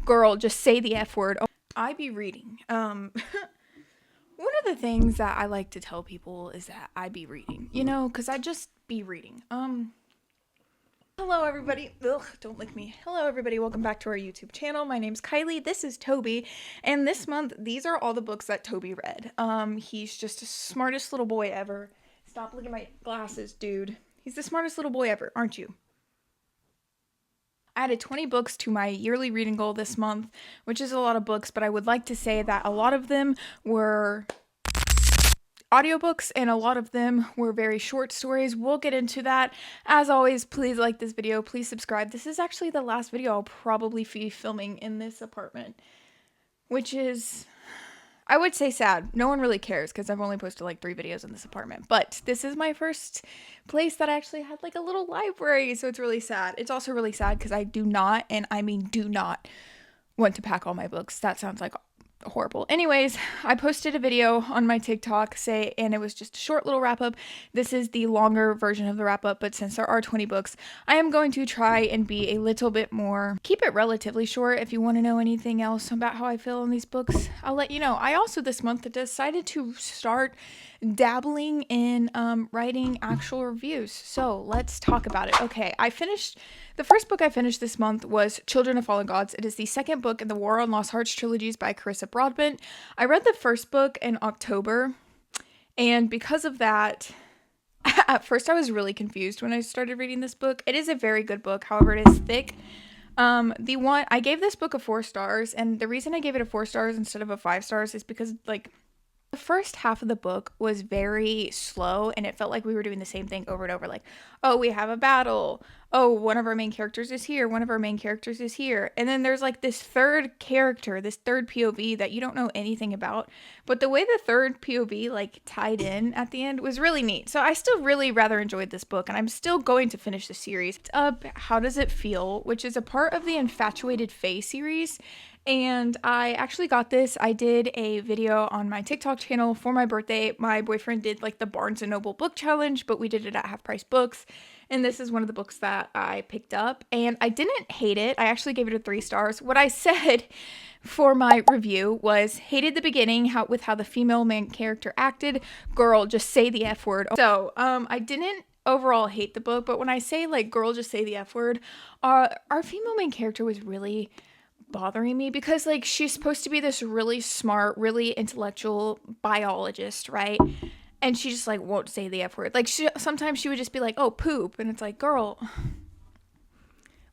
Girl, just say the F word. Oh, I be reading. One of the things that I like to tell people is that I be reading, because I just be reading. Hello everybody. Ugh, don't lick me. Hello everybody. Welcome back to our YouTube channel. My name's Kylie. This is Toby. And this month, these are all the books that Toby read. He's just the smartest little boy ever. Stop looking at my glasses, dude. He's the smartest little boy ever, aren't you? I added 20 books to my yearly reading goal this month, which is a lot of books, but I would like to say that a lot of them were audiobooks and a lot of them were very short stories. We'll get into that. As always, please like this video, please subscribe. This is actually the last video I'll probably be filming in this apartment, which is, I would say, sad. No one really cares because I've only posted like 3 videos in this apartment, but this is my first place that actually had like a little library, so it's really sad. It's also really sad because I do not, and I mean do not, want to pack all my books. That sounds like horrible. Anyways, I posted a video on my TikTok and it was just a short little wrap up. This is the longer version of the wrap up, but since there are 20 books, I am going to try and be a little bit more, keep it relatively short. If you want to know anything else about how I feel on these books, I'll let you know. I also this month decided to start dabbling in writing actual reviews. So let's talk about it. Okay, the first book I finished this month was Children of Fallen Gods. It is the second book in the War on Lost Hearts trilogies by Carissa Broadbent. I read the first book in October, and because of that, at first I was really confused when I started reading this book. It is a very good book, however, it is thick. I gave this book a 4 stars, and the reason I gave it a 4 stars instead of a 5 stars is because, like, the first half of the book was very slow and it felt like we were doing the same thing over and over. Like, oh, we have a battle. Oh, one of our main characters is here. One of our main characters is here. And then there's like this third character, this third POV that you don't know anything about. But the way the third POV like tied in at the end was really neat. So I still really rather enjoyed this book and I'm still going to finish the series. How Does It Feel, which is a part of the Infatuated Fae series. And I actually got this. I did a video on my TikTok channel for my birthday. My boyfriend did like the Barnes & Noble book challenge, but we did it at Half Price Books. And this is one of the books that I picked up. And I didn't hate it. I actually gave it a 3 stars. What I said for my review was, hated the beginning with how the female main character acted. Girl, just say the F word. So I didn't overall hate the book, but when I say like girl, just say the F word, our female main character was really bothering me because like she's supposed to be this really smart, really intellectual biologist, right? And she just like won't say the F word. Like sometimes she would just be like, oh, poop, and it's like, girl,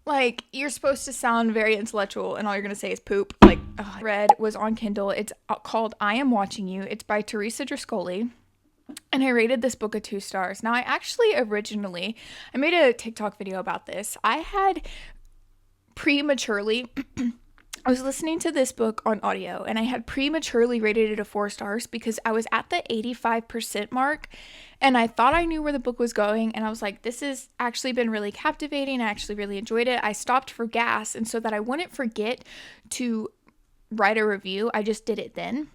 like you're supposed to sound very intellectual and all you're gonna say is poop. Like, read was on Kindle. It's called I Am Watching You. It's by Teresa Driscoll. And I rated this book a 2 stars. Now I actually I made a TikTok video about this. I had prematurely I was listening to this book on audio and I had prematurely rated it a 4 stars because I was at the 85% mark and I thought I knew where the book was going and I was like, this has actually been really captivating. I actually really enjoyed it. I stopped for gas, and so that I wouldn't forget to write a review, I just did it then.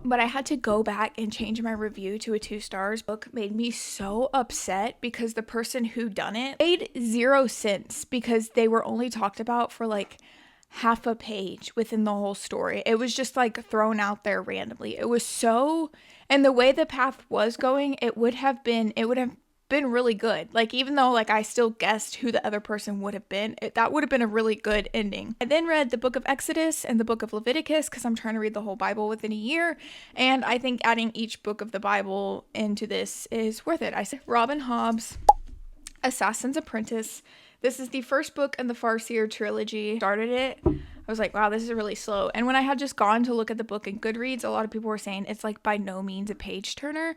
But I had to go back and change my review to a 2 stars. Book made me so upset because the person who done it made 0 sense because they were only talked about for like half a page within the whole story. It was just like thrown out there randomly. It was so, and the way the path was going, it would have been really good. Like, even though like I still guessed who the other person would have been, that would have been a really good ending. I then read the book of Exodus and the book of Leviticus because I'm trying to read the whole Bible within a year, and I think adding each book of the Bible into this is worth it. I said Robin Hobb's Assassin's Apprentice. This is the first book in the Farseer trilogy. Started it. I was like, wow, this is really slow. And when I had just gone to look at the book in Goodreads, a lot of people were saying it's like by no means a page turner.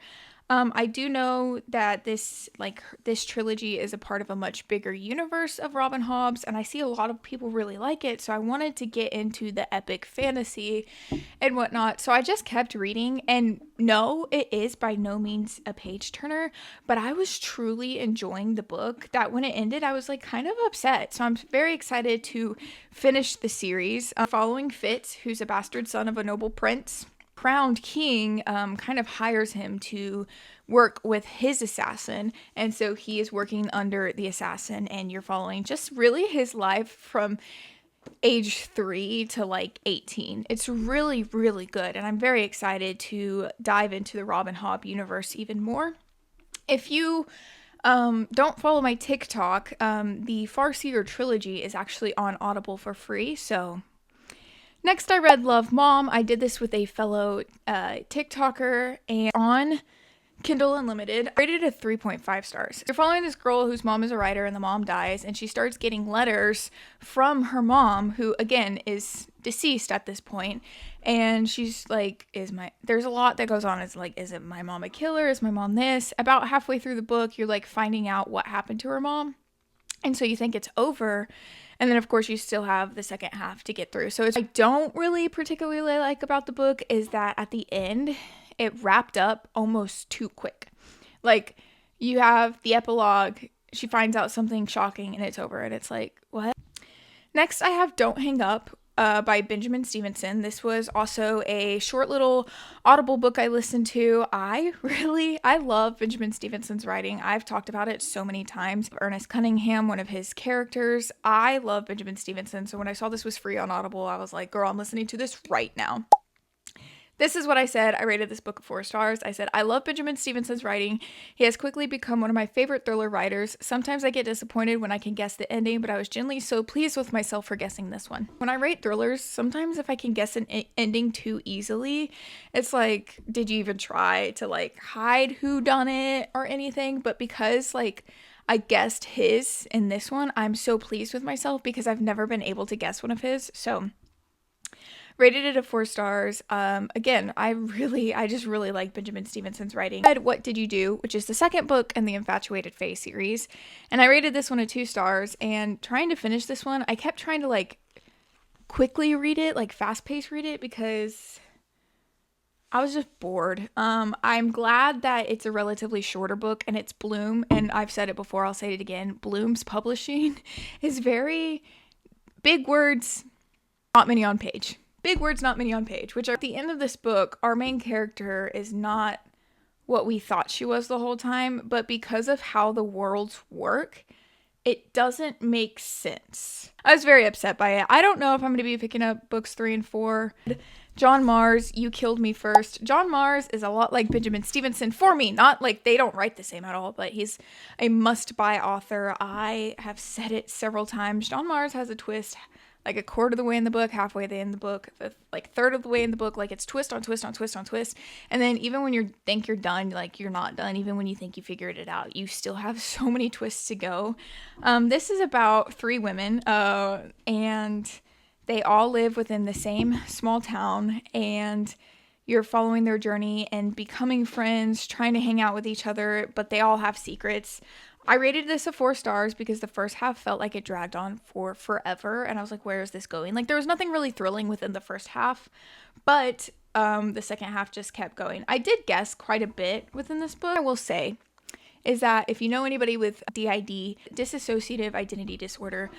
I do know that this trilogy is a part of a much bigger universe of Robin Hobb's, and I see a lot of people really like it, so I wanted to get into the epic fantasy and whatnot. So I just kept reading, and no, it is by no means a page turner, but I was truly enjoying the book that when it ended, I was like kind of upset. So I'm very excited to finish the series. Following Fitz, who's a bastard son of a noble prince. Crowned king kind of hires him to work with his assassin, and so he is working under the assassin, and you're following just really his life from age 3 to like 18. It's really, really good, and I'm very excited to dive into the Robin Hobb universe even more. If you don't follow my TikTok, the Farseer trilogy is actually on Audible for free. So next I read Love Mom. I did this with a fellow TikToker, and on Kindle Unlimited, I rated it 3.5 stars. You're following this girl whose mom is a writer, and the mom dies, and she starts getting letters from her mom, who again is deceased at this point. And she's like, there's a lot that goes on. It's like, is it my mom a killer? Is my mom this? About halfway through the book, you're like finding out what happened to her mom. And so you think it's over. And then, of course, you still have the second half to get through. So I don't really particularly like about the book is that at the end, it wrapped up almost too quick. Like, you have the epilogue, she finds out something shocking, and it's over. And it's like, what? Next, I have Don't Hang Up by Benjamin Stevenson. This was also a short little Audible book I listened to. I love Benjamin Stevenson's writing. I've talked about it so many times. Ernest Cunningham, one of his characters. I love Benjamin Stevenson. So when I saw this was free on Audible, I was like, girl, I'm listening to this right now. This is what I said. I rated this book 4 stars. I said, I love Benjamin Stevenson's writing. He has quickly become one of my favorite thriller writers. Sometimes I get disappointed when I can guess the ending, but I was genuinely so pleased with myself for guessing this one. When I rate thrillers, sometimes if I can guess an ending too easily, it's like, did you even try to like hide who done it or anything? But because like I guessed his in this one, I'm so pleased with myself because I've never been able to guess one of his. So rated it 4 stars. Again, I just really like Benjamin Stevenson's writing. I read What Did You Do, which is the second book in the Infatuated Fae series. And I rated this one 2 stars. And trying to finish this one, I kept trying to like quickly read it, like fast-paced read it, because I was just bored. I'm glad that it's a relatively shorter book and it's Bloom. And I've said it before, I'll say it again. Bloom's publishing is very big words, not many on page. Big words, not many on page, which are at the end of this book, our main character is not what we thought she was the whole time, but because of how the worlds work, it doesn't make sense. I was very upset by it. I don't know if I'm going to be picking up books 3 and 4. John Mars, You Killed Me First. John Mars is a lot like Benjamin Stevenson for me. Not like they don't write the same at all, but he's a must-buy author. I have said it several times. John Mars has a twist like a quarter of the way in the book, halfway in the book, like third of the way in the book, like it's twist on twist on twist on twist. And then even when you think you're done, like you're not done. Even when you think you figured it out, you still have so many twists to go. This is about 3 women, and they all live within the same small town, and you're following their journey and becoming friends, trying to hang out with each other, but they all have secrets. I rated this 4 stars because the first half felt like it dragged on for forever, and I was like, where is this going? Like, there was nothing really thrilling within the first half, but the second half just kept going. I did guess quite a bit within this book. I will say is that if you know anybody with DID, dissociative identity disorder,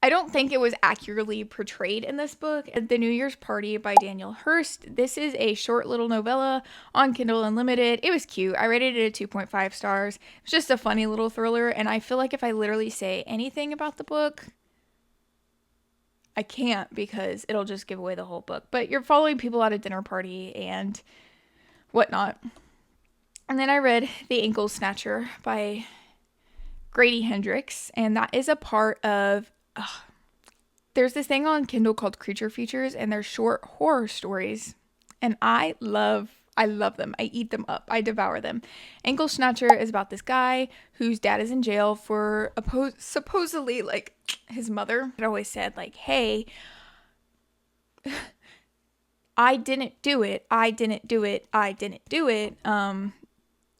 I don't think it was accurately portrayed in this book. The New Year's Party by Daniel Hurst. This is a short little novella on Kindle Unlimited. It was cute. I rated it 2.5 stars. It's just a funny little thriller, and I feel like if I literally say anything about the book, I can't because it'll just give away the whole book. But you're following people at a dinner party and whatnot. And then I read The Ankle Snatcher by Grady Hendrix, and that is a part of there's this thing on Kindle called Creature Features, and they're short horror stories, and I love them. I eat them up. I devour them. Ankle Snatcher is about this guy whose dad is in jail for supposedly like his mother had always said like, hey, I didn't do it.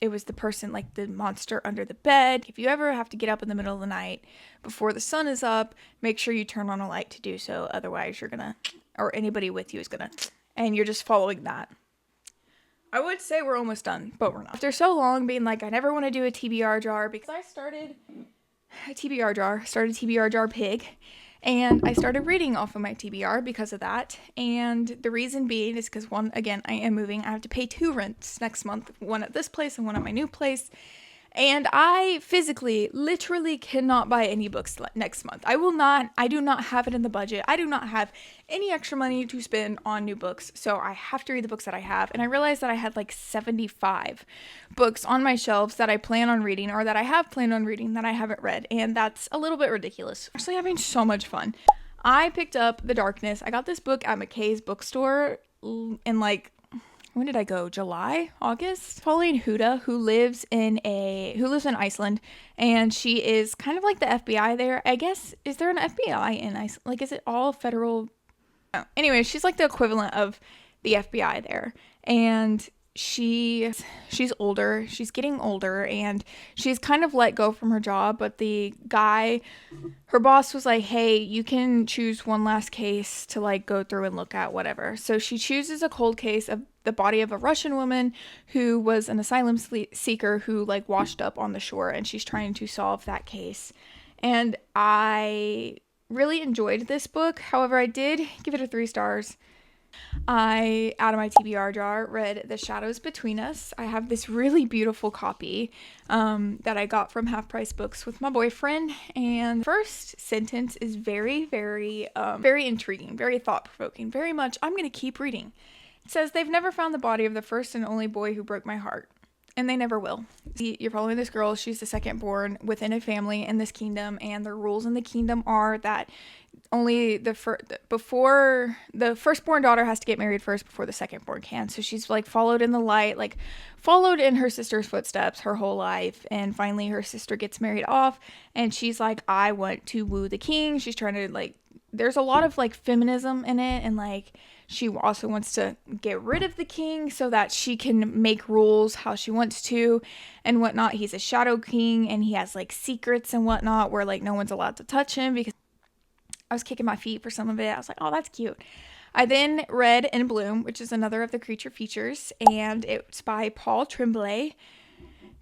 It was the person, like the monster under the bed. If you ever have to get up in the middle of the night before the sun is up, make sure you turn on a light to do so. Otherwise, you're gonna, or anybody with you is gonna, and you're just following that. I would say we're almost done, but we're not. After so long being like, I never want to do a TBR jar because I started a TBR jar pig. And I started reading off of my TBR because of that. And the reason being is because, one, again, I am moving. I have to pay 2 rents next month. One at this place and one at my new place. And I physically, literally cannot buy any books next month. I do not have it in the budget. I do not have any extra money to spend on new books. So I have to read the books that I have. And I realized that I had like 75 books on my shelves that I plan on reading or that I have planned on reading that I haven't read. And that's a little bit ridiculous. I'm actually having so much fun. I picked up The Darkness. I got this book at McKay's bookstore in like, when did I go? July? August? Pauline Huda, who lives in Iceland, and she is kind of like the FBI there. I guess, is there an FBI in Iceland? Like, is it all federal? Oh. Anyway, she's like the equivalent of the FBI there. And she's older. She's getting older, and she's kind of let go from her job, but her boss was like, hey, you can choose one last case to like go through and look at, whatever. So she chooses a cold case of the body of a Russian woman who was an asylum seeker who like washed up on the shore, and she's trying to solve that case. And I really enjoyed this book. However, I did give it a 3 stars. I, out of my TBR jar, read The Shadows Between Us. I have this really beautiful copy that I got from Half Price Books with my boyfriend. And the first sentence is very, very, very intriguing, very thought-provoking, very much, I'm going to keep reading. It says, they've never found the body of the first and only boy who broke my heart. And they never will. You're following this girl. She's the second born within a family in this kingdom. And the rules in the kingdom are that only the firstborn daughter has to get married first before the secondborn can. So she's like followed in the light, like followed in her sister's footsteps her whole life. And finally her sister gets married off. And she's like, I want to woo the king. She's trying to like, there's a lot of like feminism in it. And like, she also wants to get rid of the king so that she can make rules how she wants to and whatnot. He's a shadow king and he has like secrets and whatnot where like no one's allowed to touch him, because I was kicking my feet for some of it. I was like, oh, that's cute. I then read In Bloom, which is another of the creature features, and it's by Paul Tremblay.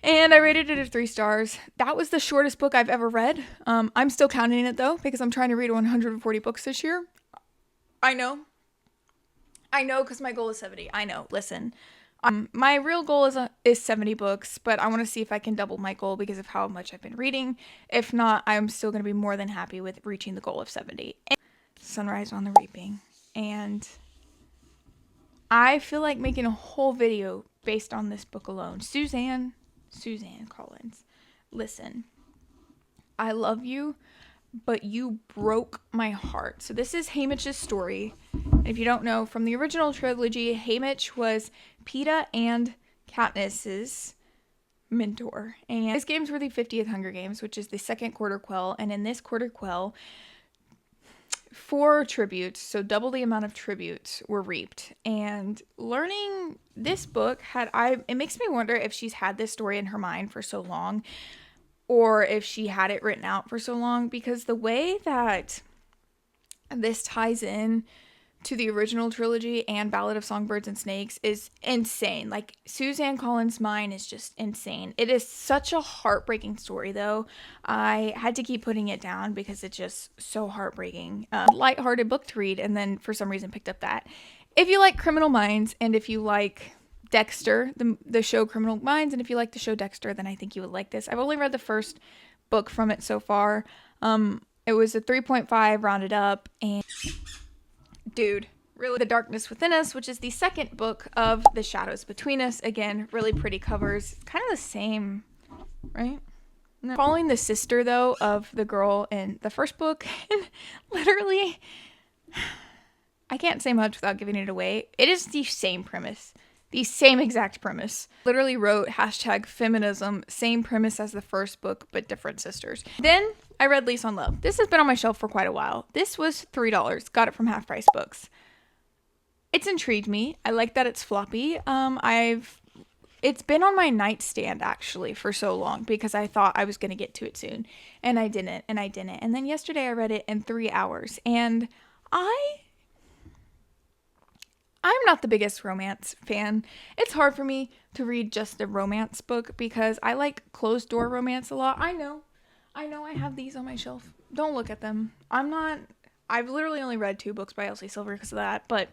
And I rated it at 3 stars. That was the shortest book I've ever read. I'm still counting it though, because I'm trying to read 140 books this year. I know, because my goal is 70. I know. Listen, my real goal is 70 books, but I want to see if I can double my goal because of how much I've been reading. If not, I'm still going to be more than happy with reaching the goal of 70. And Sunrise on the Reaping. And I feel like making a whole video based on this book alone. Suzanne Collins, listen, I love you, but you broke my heart. So this is Haymitch's story. And if you don't know, from the original trilogy, Haymitch was Peeta and Katniss's mentor. And his games were the 50th Hunger Games, which is the second quarter quell. And in this quarter quell, 4 tributes, so double the amount of tributes, were reaped. And learning this book it makes me wonder if she's had this story in her mind for so long, or if she had it written out for so long, because the way that this ties in to the original trilogy and Ballad of Songbirds and Snakes is insane. Like, Suzanne Collins' mind is just insane. It is such a heartbreaking story, though. I had to keep putting it down because it's just so heartbreaking. Lighthearted book to read, and then for some reason picked up that. If you like Criminal Minds, and if you like Dexter, the show Criminal Minds, and if you like the show Dexter, then I think you would like this. I've only read the first book from it so far. It was a 3.5 rounded up, and dude, really, The Darkness Within Us, which is the second book of The Shadows Between Us. Again, really pretty covers. It's kind of the same, right? No. Following the sister, though, of the girl in the first book, and literally, I can't say much without giving it away. It is the same premise. The same exact premise. Literally wrote #feminism, same premise as the first book, but different sisters. Then I read Lease on Love. This has been on my shelf for quite a while. This was $3. Got it from Half Price Books. It's intrigued me. I like that it's floppy. It's been on my nightstand actually for so long because I thought I was going to get to it soon, and I didn't. And then yesterday I read it in 3 hours, and I'm not the biggest romance fan. It's hard for me to read just a romance book because I like closed door romance a lot. I know I have these on my shelf. Don't look at them. I've literally only read 2 books by Elsie Silver because of that, but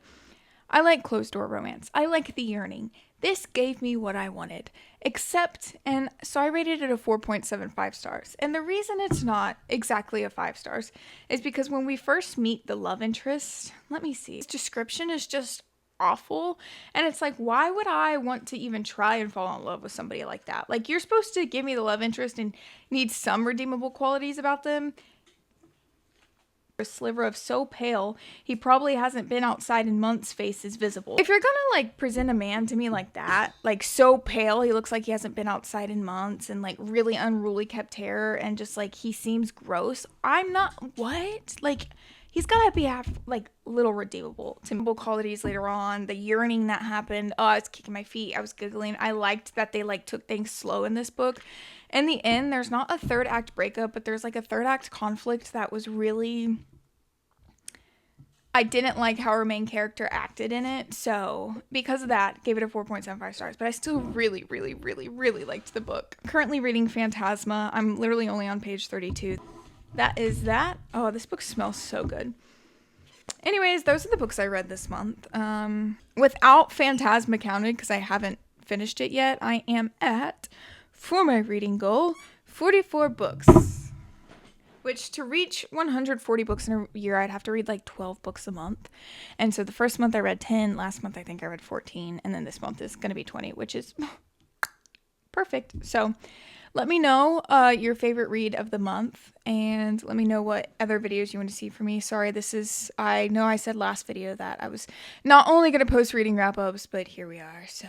I like closed door romance. I like the yearning. This gave me what I wanted, except, and so I rated it a 4.75 stars. And the reason it's not exactly a 5 stars is because when we first meet the love interest, let me see, his description is just awful. And it's like, why would I want to even try and fall in love with somebody like that? Like, you're supposed to give me the love interest and need some redeemable qualities about them. A sliver of so pale he probably hasn't been outside in months face is visible. If you're gonna like present a man to me like that, like so pale he looks like he hasn't been outside in months, and like really unruly kept hair, and just like he seems gross, I'm not, what? Like, he's gotta be like little redeemable qualities later on. The yearning that happened, oh, I was kicking my feet, I was giggling. I liked that they like took things slow in this book. In the end, there's not a third act breakup, but there's like a third act conflict that was really, I didn't like how our main character acted in it. So because of that, gave it a 4.75 stars, but I still really, really, really, really liked the book. Currently reading Phantasma. I'm literally only on page 32. That is that. Oh, this book smells so good. Anyways, those are the books I read this month. Without Phantasma counted, because I haven't finished it yet, I am at, for my reading goal, 44 books. Which, to reach 140 books in a year, I'd have to read like 12 books a month. And so the first month I read 10, last month I think I read 14, and then this month is going to be 20, which is perfect. So let me know your favorite read of the month, and let me know what other videos you want to see from me. Sorry, I know I said last video that I was not only going to post reading wrap-ups, but here we are, so